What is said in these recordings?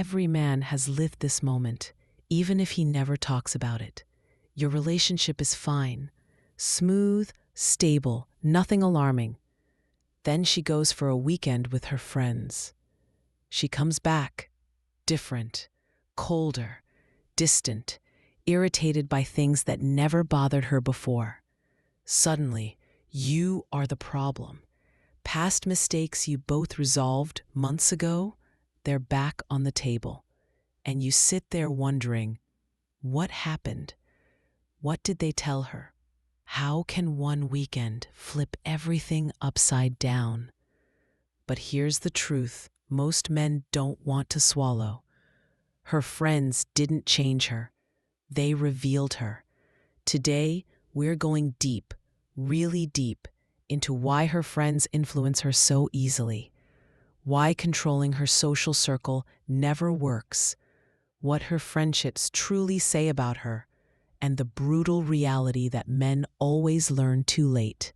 Every man has lived this moment, even if he never talks about it. Your relationship is fine, smooth, stable, nothing alarming. Then she goes for a weekend with her friends. She comes back, different, colder, distant, irritated by things that never bothered her before. Suddenly, you are the problem. Past mistakes you both resolved months ago, they're back on the table. And you sit there wondering, what happened? What did they tell her? How can one weekend flip everything upside down? But here's the truth most men don't want to swallow. Her friends didn't change her. They revealed her. Today, we're going deep, really deep, into why her friends influence her so easily, why controlling her social circle never works, what her friendships truly say about her, and the brutal reality that men always learn too late.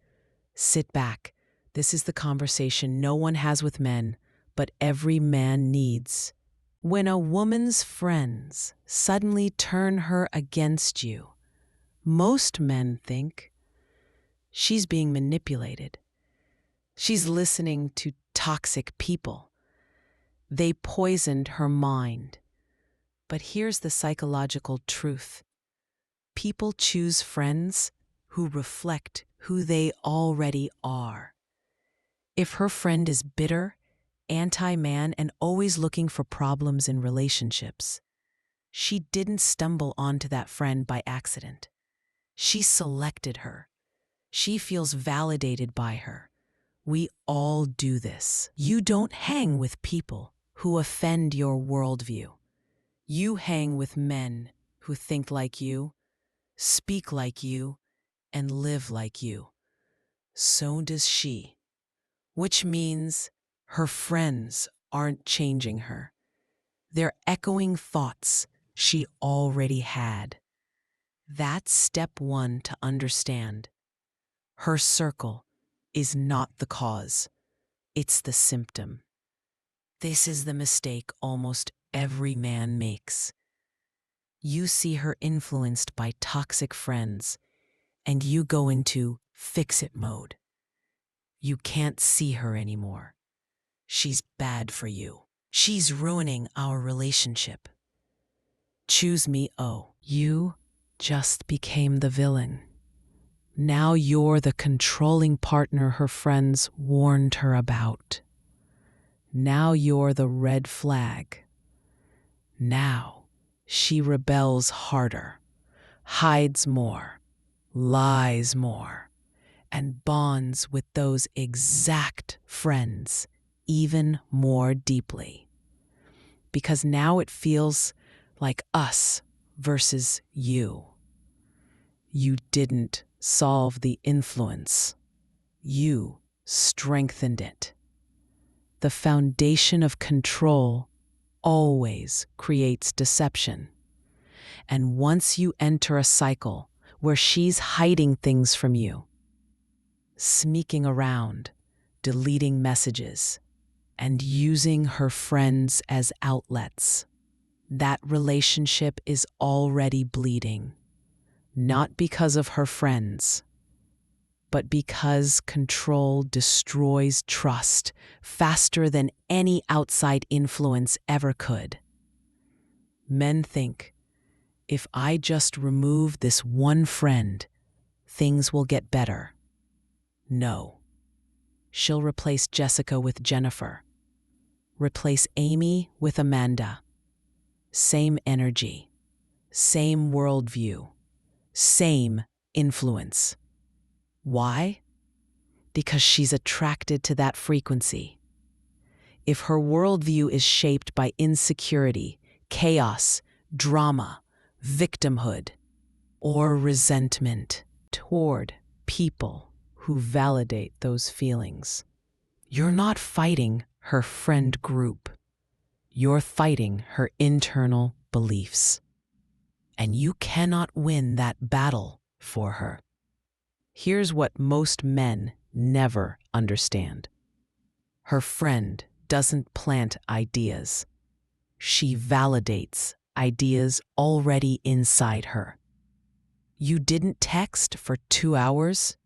Sit back. This is the conversation no one has with men, but every man needs. When a woman's friends suddenly turn her against you, most men think she's being manipulated. She's listening to toxic people. They poisoned her mind. But here's the psychological truth. People choose friends who reflect who they already are. If her friend is bitter, anti-man, and always looking for problems in relationships, she didn't stumble onto that friend by accident. She selected her. She feels validated by her. We all do this. You don't hang with people who offend your worldview. You hang with men who think like you, speak like you, and live like you. So does she. Which means her friends aren't changing her. They're echoing thoughts she already had. That's step one to understand. Her circle is not the cause. It's the symptom. This is the mistake almost every man makes. You see her influenced by toxic friends, and you go into fix-it mode. You can't see her anymore. She's bad for you. She's ruining our relationship. Choose me, oh. You just became the villain. Now you're the controlling partner her friends warned her about. Now you're the red flag. Now she rebels harder, hides more, lies more, and bonds with those exact friends even more deeply. Because now it feels like us versus you. You didn't solve the influence. You strengthened it. The foundation of control always creates deception. And once you enter a cycle where she's hiding things from you, sneaking around, deleting messages, and using her friends as outlets, that relationship is already bleeding. Not because of her friends, but because control destroys trust faster than any outside influence ever could. Men think, if I just remove this one friend, things will get better. No. She'll replace Jessica with Jennifer. Replace Amy with Amanda. Same energy, same worldview, same influence. Why? Because she's attracted to that frequency. If her worldview is shaped by insecurity, chaos, drama, victimhood, or resentment toward people who validate those feelings, you're not fighting her friend group. You're fighting her internal beliefs. And you cannot win that battle for her. Here's what most men never understand. Her friend doesn't plant ideas. She validates ideas already inside her. You didn't text for 2 hours?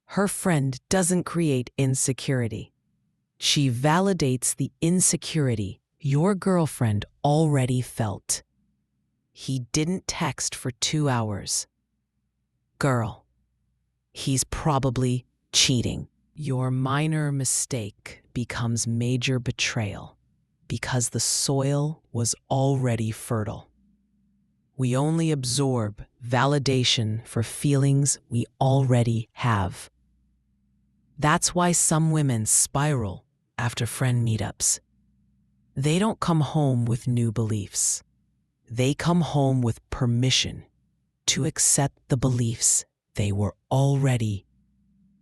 Her friend doesn't create insecurity. She validates the insecurity your girlfriend already felt. He didn't text for 2 hours. Girl, he's probably cheating. Your minor mistake becomes major betrayal because the soil was already fertile. We only absorb validation for feelings we already have. That's why some women spiral after friend meetups. They don't come home with new beliefs. They come home with permission to accept the beliefs they were already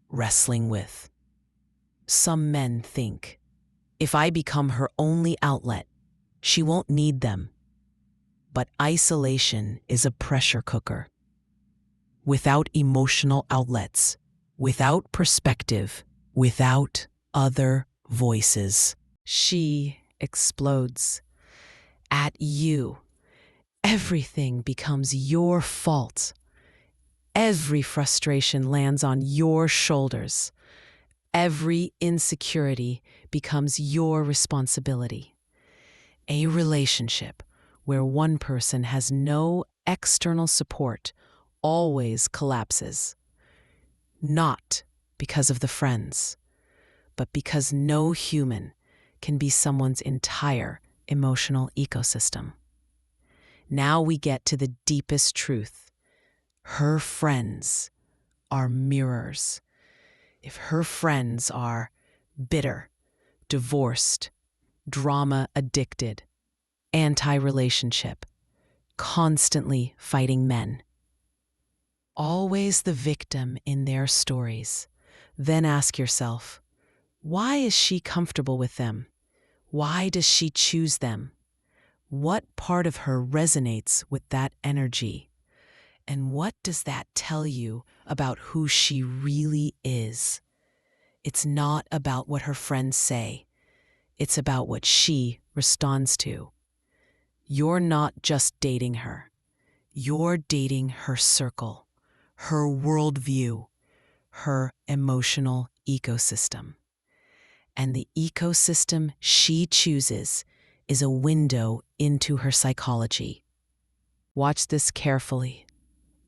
wrestling with. Some men think, if I become her only outlet, she won't need them. But isolation is a pressure cooker. Without emotional outlets, without perspective, without other voices, she explodes at you. Everything becomes your fault. Every frustration lands on your shoulders. Every insecurity becomes your responsibility. A relationship where one person has no external support always collapses. Not because of the friends, but because no human can be someone's entire emotional ecosystem. Now we get to the deepest truth. Her friends are mirrors. If her friends are bitter, divorced, drama addicted, anti-relationship, constantly fighting men, always the victim in their stories, then ask yourself, why is she comfortable with them? Why does she choose them? What part of her resonates with that energy? And what does that tell you about who she really is? It's not about what her friends say. It's about what she responds to. You're not just dating her. You're dating her circle, her worldview, her emotional ecosystem. And the ecosystem she chooses is a window into her psychology. Watch this carefully.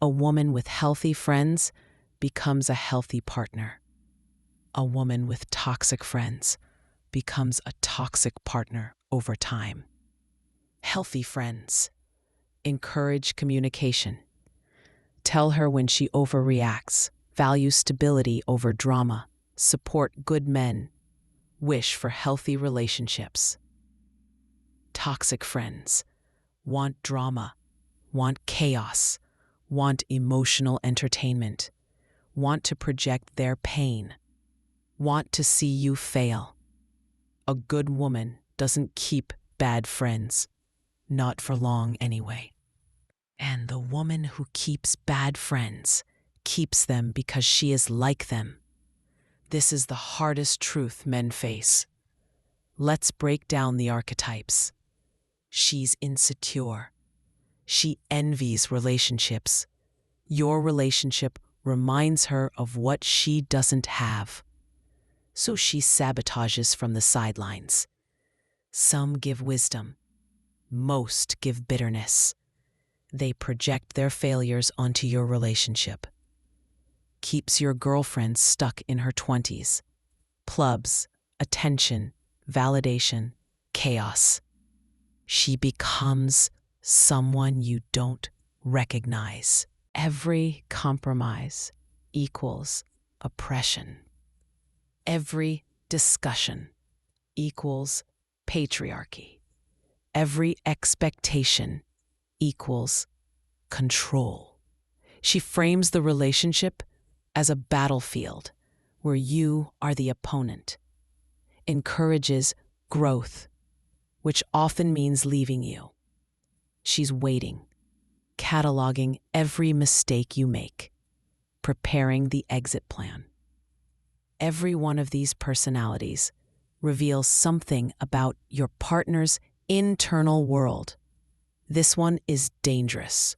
A woman with healthy friends becomes a healthy partner. A woman with toxic friends becomes a toxic partner over time. Healthy friends encourage communication. Tell her when she overreacts, value stability over drama, support good men, wish for healthy relationships. Toxic friends want drama, want chaos, want emotional entertainment, want to project their pain, want to see you fail. A good woman doesn't keep bad friends, not for long anyway. And the woman who keeps bad friends keeps them because she is like them. This is the hardest truth men face. Let's break down the archetypes. She's insecure. She envies relationships. Your relationship reminds her of what she doesn't have. So she sabotages from the sidelines. Some give wisdom. Most give bitterness. They project their failures onto your relationship. Keeps your girlfriend stuck in her 20s. Plubs, attention, validation, chaos. She becomes someone you don't recognize. Every compromise equals oppression. Every discussion equals patriarchy. Every expectation equals control. She frames the relationship as a battlefield where you are the opponent, encourages growth, which often means leaving you. She's waiting, cataloging every mistake you make, preparing the exit plan. Every one of these personalities reveals something about your partner's internal world. This one is dangerous.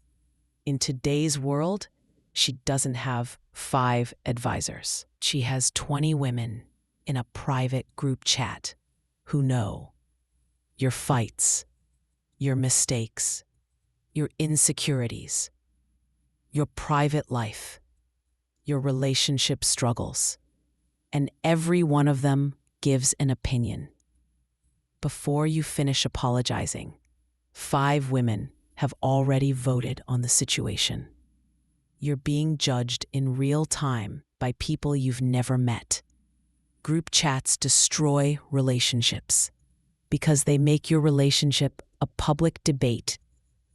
In today's world, she doesn't have 5 advisors. She has 20 women in a private group chat who know your fights, your mistakes, your insecurities, your private life, your relationship struggles, and every one of them gives an opinion. Before you finish apologizing, 5 women have already voted on the situation. You're being judged in real time by people you've never met. Group chats destroy relationships because they make your relationship a public debate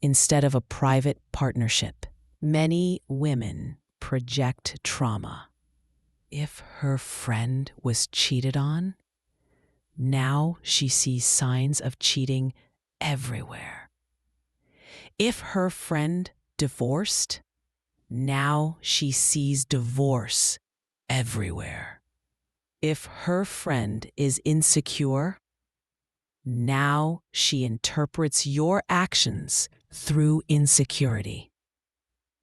instead of a private partnership. Many women project trauma. If her friend was cheated on, now she sees signs of cheating everywhere. If her friend divorced, now she sees divorce everywhere. If her friend is insecure, now she interprets your actions through insecurity.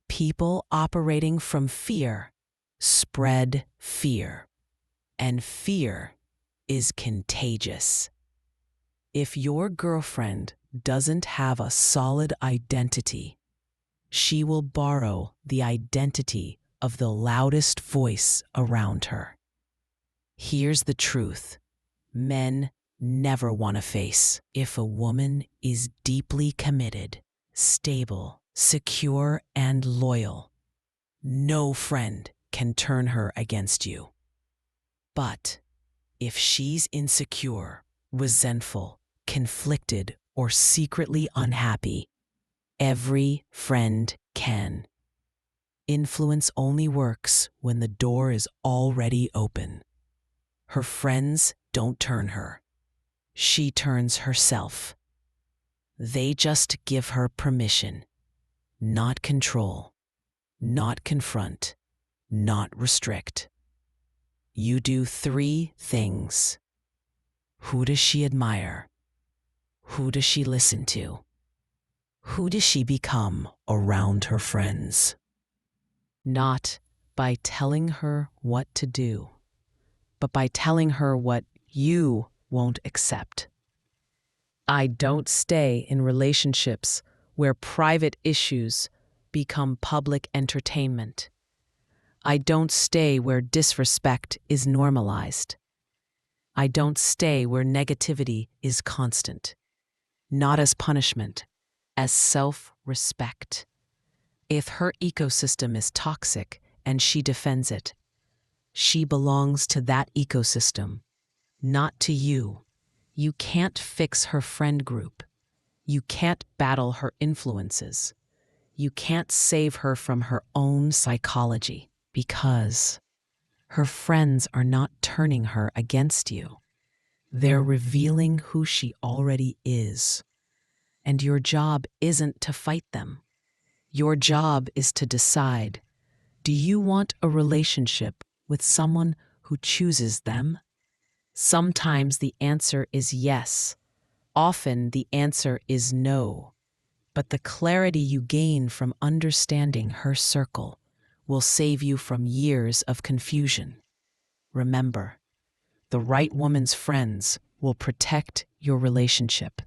People operating from fear spread fear, and fear is contagious. If your girlfriend doesn't have a solid identity, she will borrow the identity of the loudest voice around her. Here's the truth: men never want to face. If a woman is deeply committed, stable, secure, and loyal, no friend can turn her against you. But if she's insecure, resentful, conflicted, or secretly unhappy, every friend can. Influence only works when the door is already open. Her friends don't turn her. She turns herself. They just give her permission, not control, not confront, not restrict. You do 3 things. Who does she admire? Who does she listen to? Who does she become around her friends? Not by telling her what to do, but by telling her what you won't accept. I don't stay in relationships where private issues become public entertainment. I don't stay where disrespect is normalized. I don't stay where negativity is constant. Not as punishment, as self-respect. If her ecosystem is toxic and she defends it, she belongs to that ecosystem, not to you. You can't fix her friend group. You can't battle her influences. You can't save her from her own psychology, because her friends are not turning her against you. They're revealing who she already is. And your job isn't to fight them. Your job is to decide, do you want a relationship with someone who chooses them? Sometimes the answer is yes. Often the answer is no. But the clarity you gain from understanding her circle will save you from years of confusion. Remember, the right woman's friends will protect your relationship.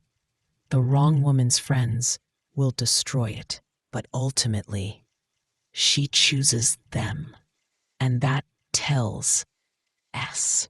The wrong woman's friends will destroy it. But ultimately, she chooses them. And that tells us.